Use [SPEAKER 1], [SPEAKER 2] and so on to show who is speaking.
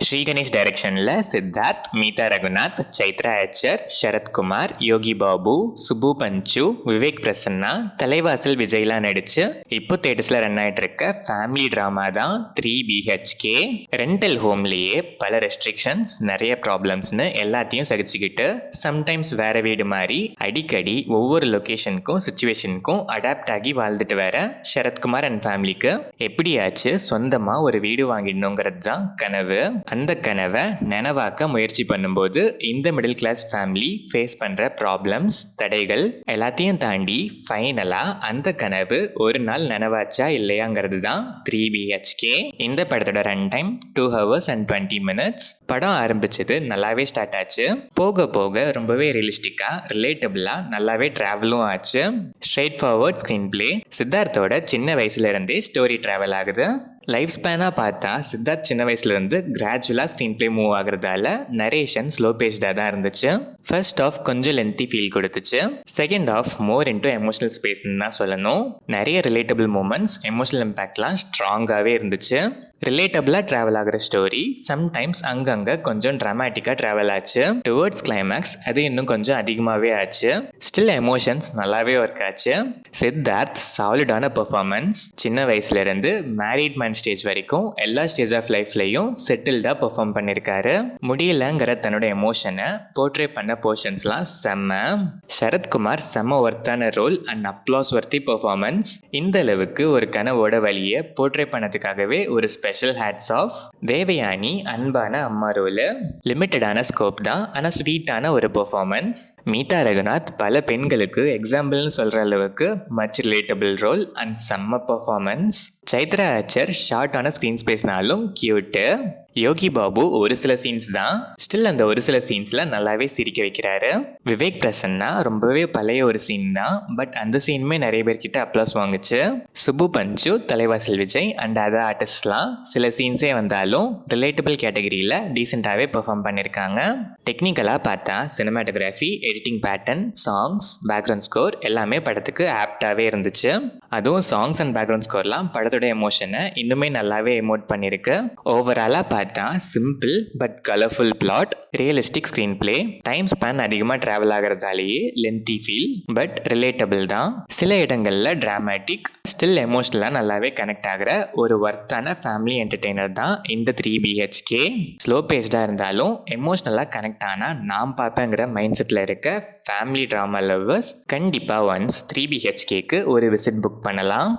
[SPEAKER 1] ஸ்ரீ கணேஷ் டைரக்ஷனில் சித்தார்த், மீதா ரகுநாத், சைத்ரா அச்சர், சரத்குமார், யோகி பாபு, சுபு பஞ்சு, விவேக் பிரசன்னா, தலைவாசல் விஜய்லாம் நடிச்சு இப்போ தேட்டர்ஸில் ரன் ஆகிட்டு இருக்க ஃபேமிலி ட்ராமா தான் 3BHK. ரெண்டல் ஹோம்லேயே பல ரெஸ்ட்ரிக்ஷன்ஸ், நிறைய ப்ராப்ளம்ஸ்னு எல்லாத்தையும் சகிச்சுக்கிட்டு சம்டைம்ஸ் வேற வீடு மாதிரி அடிக்கடி ஒவ்வொரு லொக்கேஷனுக்கும் சுச்சுவேஷனுக்கும் அடாப்ட் ஆகி வாழ்ந்துட்டு வர சரத்குமார் அண்ட் ஃபேமிலிக்கு எப்படியாச்சு சொந்தமாக ஒரு வீடு வாங்கிடணுங்கிறது தான் கனவு. அந்த கனவை நனவாக்க முயற்சி பண்ணும்போது இந்த மிடில் கிளாஸ் ஃபேமிலி ஃபேஸ் பண்ற ப்ராப்ளம்ஸ், தடைகள் எல்லாத்தையும் தாண்டி ஃபைனலா அந்த கனவு ஒரு நாள் நனவாச்சா இல்லையாங்கிறது தான் 3BHK. இந்த படத்தோட run time 2 hours and 20 minutes. படம் ஆரம்பிச்சது நல்லாவே ஸ்டார்ட் ஆச்சு. போக போக ரொம்பவே ரியலிஸ்டிக்கா, ரிலேட்டபிளா நல்லாவே டிராவலும் ஆச்சு. Straightforward screen play. சித்தார்த்தோட சின்ன வயசுல இருந்தே ஸ்டோரி டிராவல் ஆகுது. லைஃப் ஸ்பேனாக பார்த்தா சித்தார்த் சின்ன வயசுலேருந்து கிராஜுவலாக ஸ்க்ரீன் பிளே மூவ் ஆகுறதால நரேஷன் ஸ்லோ பேஸ்டாக தான் இருந்துச்சு. ஃபர்ஸ்ட் ஆஃப் கொஞ்சம் லென்த்தி ஃபீல் கொடுத்துச்சு. Second half more into emotional ஸ்பேஸ்ன்னு தான் சொல்லணும். நிறைய ரிலேட்டபிள் மூமெண்ட்ஸ், எமோஷனல் இம்பேக்ட்லாம் ஸ்ட்ராங்காகவே இருந்துச்சு. ரிலேட்டபிளாக ட்ராவல் ஆகிற ஸ்டோரி சம்டைம்ஸ் அங்கங்கே கொஞ்சம் ட்ராமேட்டிக்காக ட்ராவல் ஆச்சு. டுவர்ட்ஸ் கிளைமேக்ஸ் அது இன்னும் கொஞ்சம் அதிகமாகவே ஆச்சு. ஸ்டில் எமோஷன்ஸ் நல்லாவே ஒர்க் ஆச்சு. சித்தார்த் சாலிடான பெர்ஃபார்மன்ஸ். சின்ன வயசுலேருந்து மேரிட் மேன் ஸ்டேஜ் வரைக்கும் எல்லா ஸ்டேஜ் ஆஃப் லைஃப்லையும் செட்டில்டாக பெர்ஃபார்ம் பண்ணியிருக்காரு. முடியலங்கிற தன்னோட எமோஷனை போர்ட்ரே பண்ண போர்ஷன்ஸ்லாம் செம்ம. சரத்குமார் செம்ம ஒர்த்தான role and applause worthy performance. இந்த அளவுக்கு ஒரு கனவோட வழியை போர்ட்ரே பண்ணதுக்காகவே ஒரு ஸ்பெஷல் ஹேட்ஸ் ஆஃப். தேவயானி அன்பான அம்மா ரோல். லிமிட்டடான ஸ்கோப் தான், ஆனால் ஸ்வீட்டான ஒரு பெர்ஃபார்மன்ஸ். மீதா ரகுநாத் பல பெண்களுக்கு எக்ஸாம்பிள்னு சொல்கிற அளவுக்கு மச் ரிலேட்டபிள் ரோல் அண்ட் செம்ம பெர்ஃபார்மன்ஸ். சைத்ரா அச்சர் ஷார்ட்டான ஸ்க்ரீன் ஸ்பேஸ்னாலும் கியூட்டு. யோகி பாபு ஒரு சில சீன்ஸ் தான், ஸ்டில் அந்த ஒரு சில சீன்ஸில் நல்லாவே சிரிக்க வைக்கிறாரு. விவேக் பிரசன்னா ரொம்பவே பழைய ஒரு சீன் தான், பட் அந்த சீனுமே நிறைய பேர்கிட்ட அப்ளாஸ் வாங்குச்சு. சுபு பஞ்சு, தலைவாசல் விஜய் அண்ட் அதர் ஆர்டிஸ்ட்லாம் சில சீன்ஸே வந்தாலும் ரிலேட்டபிள் கேட்டகரியில் டீசெண்டாகவே பெர்ஃபார்ம் பண்ணியிருக்காங்க. டெக்னிக்கலாக பார்த்தா cinematography, editing pattern, songs, background score எல்லாமே படத்துக்கு ஆப்டாகவே இருந்துச்சு. அதுவும் சாங்ஸ் அண்ட் பேக்ரவுண்ட் ஸ்கோர்லாம் படத்தோட எமோஷனை இன்னுமே நல்லாவே எமோட் பண்ணியிருக்கு. ஓவராலாக பார்த்தா simple but colourful plot, realistic screen play, time span அதிகமாக ட்ராவல் ஆகிறதாலேயே லென்த்தி ஃபீல், பட் ரிலேட்டபிள் தான். சில இடங்களில் ட்ராமேட்டிக், ஸ்டில் எமோஷ்னலாக நல்லாவே கனெக்ட் ஆகிற ஒரு ஒர்த்தான ஃபேமிலி என்டர்டெய்னர் தான் இந்த 3BHK. ஸ்லோ பேஸ்டாக இருந்தாலும் எமோஷ்னலாக கனெக்ட் ஆனால் நான் பார்ப்பேங்கிற மைண்ட் செட்டில் இருக்க ஃபேமிலி ட்ராமா லவ்வர்ஸ் கண்டிப்பாக ஒன்ஸ் 3BHKக்கு ஒரு விசிட் புக் பண்ணலாம்.